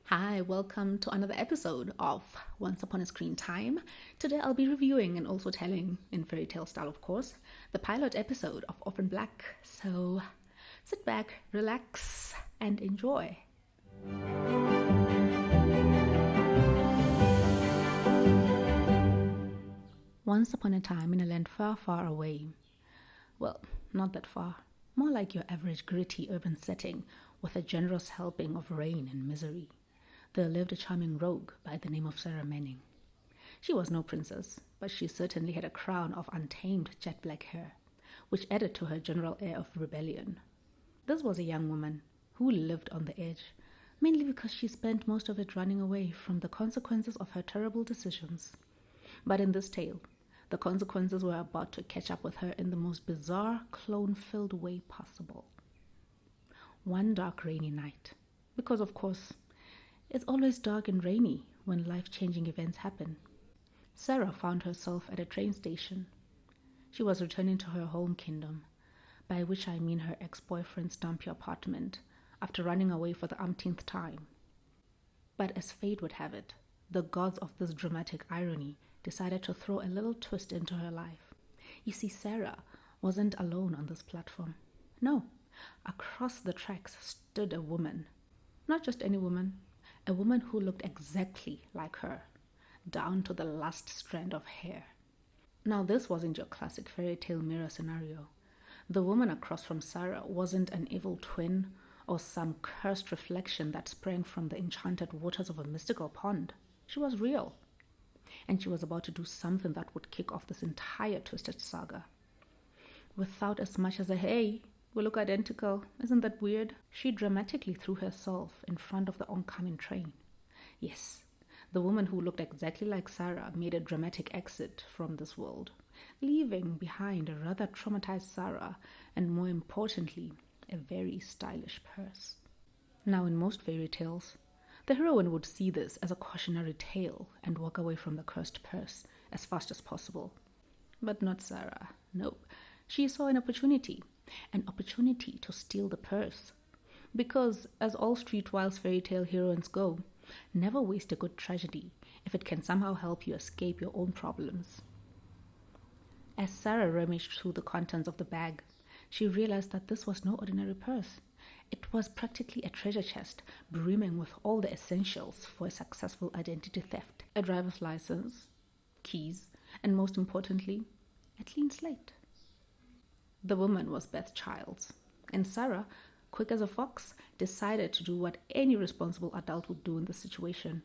Hi, welcome to another episode of Once Upon a Screen Time. Today I'll be reviewing and also telling, in fairy tale style of course, the pilot episode of Orphan Black. So sit back, relax, and enjoy. Once upon a time in a land far, far away. Well, not that far. More like your average gritty urban setting with a generous helping of rain and misery. There lived a charming rogue by the name of Sarah Manning. She was no princess, but she certainly had a crown of untamed jet black hair, which added to her general air of rebellion. This was a young woman who lived on the edge, mainly because she spent most of it running away from the consequences of her terrible decisions. But in this tale, the consequences were about to catch up with her in the most bizarre, clone-filled way possible. One dark, rainy night, because of course, it's always dark and rainy when life-changing events happen. Sarah found herself at a train station. She was returning to her home kingdom, by which I mean her ex-boyfriend's dumpy apartment, after running away for the umpteenth time. But as fate would have it, the gods of this dramatic irony decided to throw a little twist into her life. You see, Sarah wasn't alone on this platform. No, across the tracks stood a woman. Not just any woman. A woman who looked exactly like her, down to the last strand of hair. Now, this wasn't your classic fairy tale mirror scenario. The woman across from Sarah wasn't an evil twin or some cursed reflection that sprang from the enchanted waters of a mystical pond. She was real. And she was about to do something that would kick off this entire twisted saga. Without as much as a hey, we look identical, isn't that weird? She dramatically threw herself in front of the oncoming train. Yes, the woman who looked exactly like Sarah made a dramatic exit from this world, leaving behind a rather traumatized Sarah and, more importantly, a very stylish purse. Now, in most fairy tales, the heroine would see this as a cautionary tale and walk away from the cursed purse as fast as possible. But not Sarah. Nope. She saw an opportunity to steal the purse. Because, as all streetwise fairy tale heroines go, never waste a good tragedy if it can somehow help you escape your own problems. As Sarah rummaged through the contents of the bag, she realized that this was no ordinary purse. It was practically a treasure chest brimming with all the essentials for a successful identity theft: a driver's license, keys, and most importantly, a clean slate. The woman was Beth Childs, and Sarah, quick as a fox, decided to do what any responsible adult would do in this situation.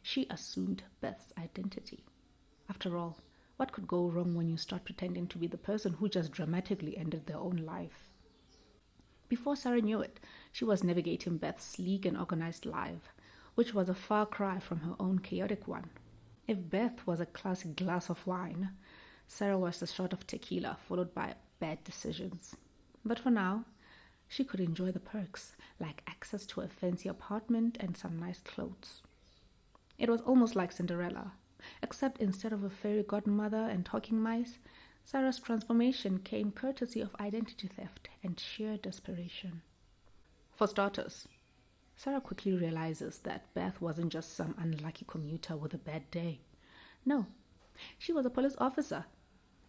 She assumed Beth's identity. After all, what could go wrong when you start pretending to be the person who just dramatically ended their own life? Before Sarah knew it, she was navigating Beth's sleek and organized life, which was a far cry from her own chaotic one. If Beth was a classic glass of wine, Sarah was a shot of tequila followed by bad decisions. But for now, she could enjoy the perks, like access to a fancy apartment and some nice clothes. It was almost like Cinderella, except instead of a fairy godmother and talking mice, Sarah's transformation came courtesy of identity theft and sheer desperation. For starters, Sarah quickly realizes that Beth wasn't just some unlucky commuter with a bad day. No, she was a police officer.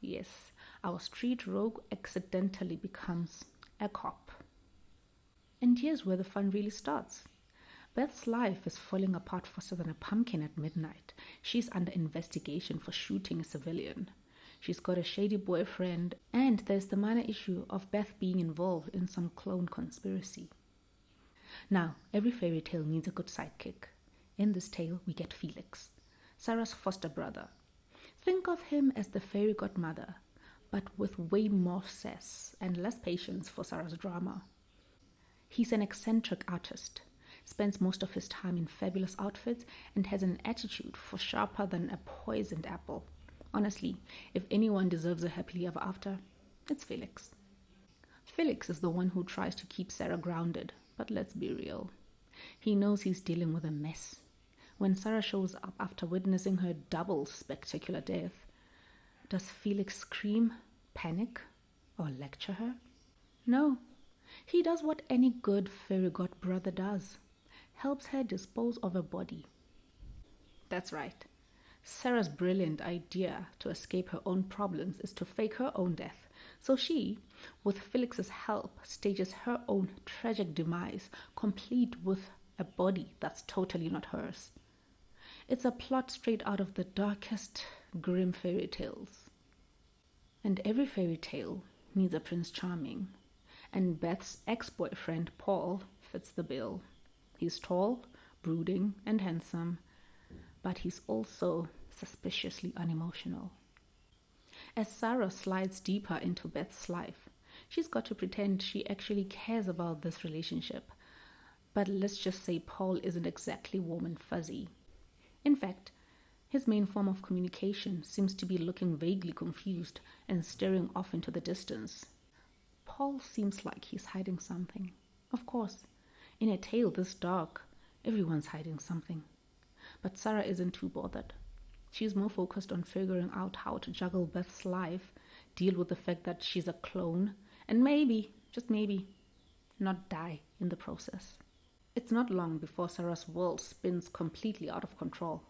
Yes, our street rogue accidentally becomes a cop. And here's where the fun really starts. Beth's life is falling apart faster than a pumpkin at midnight. She's under investigation for shooting a civilian. She's got a shady boyfriend, and there's the minor issue of Beth being involved in some clone conspiracy. Now, every fairy tale needs a good sidekick. In this tale, we get Felix, Sarah's foster brother. Think of him as the fairy godmother, but with way more sass and less patience for Sarah's drama. He's an eccentric artist, spends most of his time in fabulous outfits, and has an attitude for sharper than a poisoned apple. Honestly, if anyone deserves a happily ever after, it's Felix. Felix is the one who tries to keep Sarah grounded, but let's be real. He knows he's dealing with a mess. When Sarah shows up after witnessing her double spectacular death, does Felix scream, panic, or lecture her? No. He does what any good fairy god brother does. helps her dispose of her body. That's right. Sarah's brilliant idea to escape her own problems is to fake her own death. So she, with Felix's help, stages her own tragic demise, complete with a body that's totally not hers. It's a plot straight out of the darkest, grim fairy tales. And every fairy tale needs a Prince Charming. And Beth's ex-boyfriend, Paul, fits the bill. He's tall, brooding, and handsome, but he's also suspiciously unemotional. As Sarah slides deeper into Beth's life, she's got to pretend she actually cares about this relationship. But let's just say Paul isn't exactly warm and fuzzy. In fact, his main form of communication seems to be looking vaguely confused and staring off into the distance. Paul seems like he's hiding something. Of course, in a tale this dark, everyone's hiding something. But Sarah isn't too bothered. She's more focused on figuring out how to juggle Beth's life, deal with the fact that she's a clone, and maybe, just maybe, not die in the process. It's not long before Sarah's world spins completely out of control.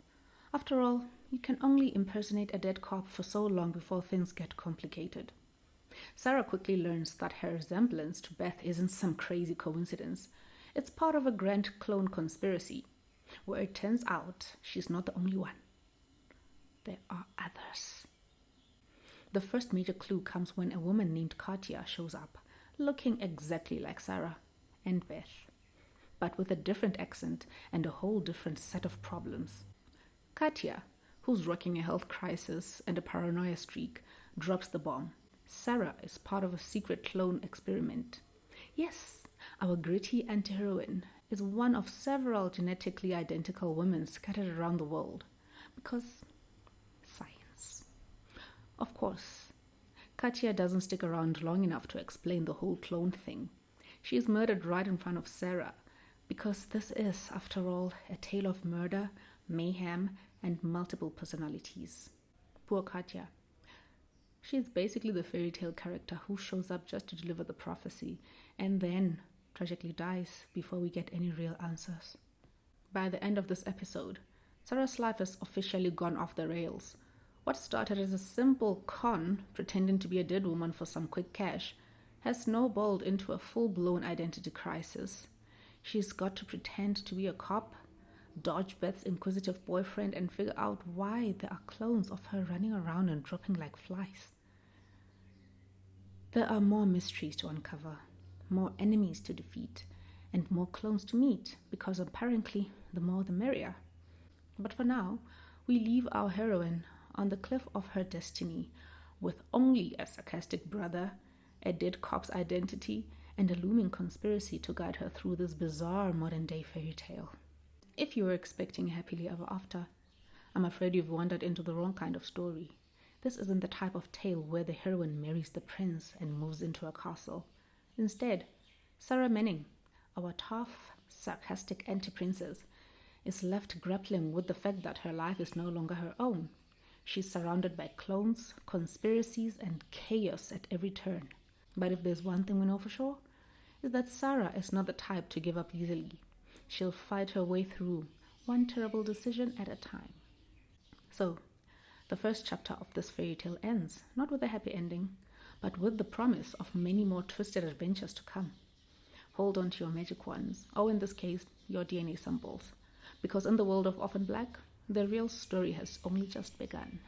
After all, you can only impersonate a dead cop for so long before things get complicated. Sarah quickly learns that her resemblance to Beth isn't some crazy coincidence. It's part of a grand clone conspiracy, where it turns out she's not the only one. There are others. The first major clue comes when a woman named Katya shows up, looking exactly like Sarah and Beth, but with a different accent and a whole different set of problems. Katya, who's rocking a health crisis and a paranoia streak, drops the bomb. Sarah is part of a secret clone experiment. Yes, our gritty anti-heroine is one of several genetically identical women scattered around the world. Because science. Of course, Katya doesn't stick around long enough to explain the whole clone thing. She is murdered right in front of Sarah, because this is, after all, a tale of murder, mayhem, and multiple personalities. Poor Katya. She is basically the fairy tale character who shows up just to deliver the prophecy and then tragically dies before we get any real answers. By the end of this episode, Sarah's life has officially gone off the rails. What started as a simple con pretending to be a dead woman for some quick cash has snowballed into a full-blown identity crisis. She's got to pretend to be a cop, dodge Beth's inquisitive boyfriend, and figure out why there are clones of her running around and dropping like flies. There are more mysteries to uncover, more enemies to defeat, and more clones to meet, because apparently the more the merrier. But for now, we leave our heroine on the cliff of her destiny, with only a sarcastic brother, a dead cop's identity, and a looming conspiracy to guide her through this bizarre modern-day fairy tale. If you were expecting a happily ever after, I'm afraid you've wandered into the wrong kind of story. This isn't the type of tale where the heroine marries the prince and moves into a castle. Instead, Sarah Manning, our tough, sarcastic anti-princess, is left grappling with the fact that her life is no longer her own. She's surrounded by clones, conspiracies, and chaos at every turn. But if there's one thing we know for sure, is that Sarah is not the type to give up easily. She'll fight her way through, one terrible decision at a time. So, the first chapter of this fairy tale ends, not with a happy ending, but with the promise of many more twisted adventures to come. Hold on to your magic wands, or in this case, your DNA samples, because in the world of Orphan Black, the real story has only just begun.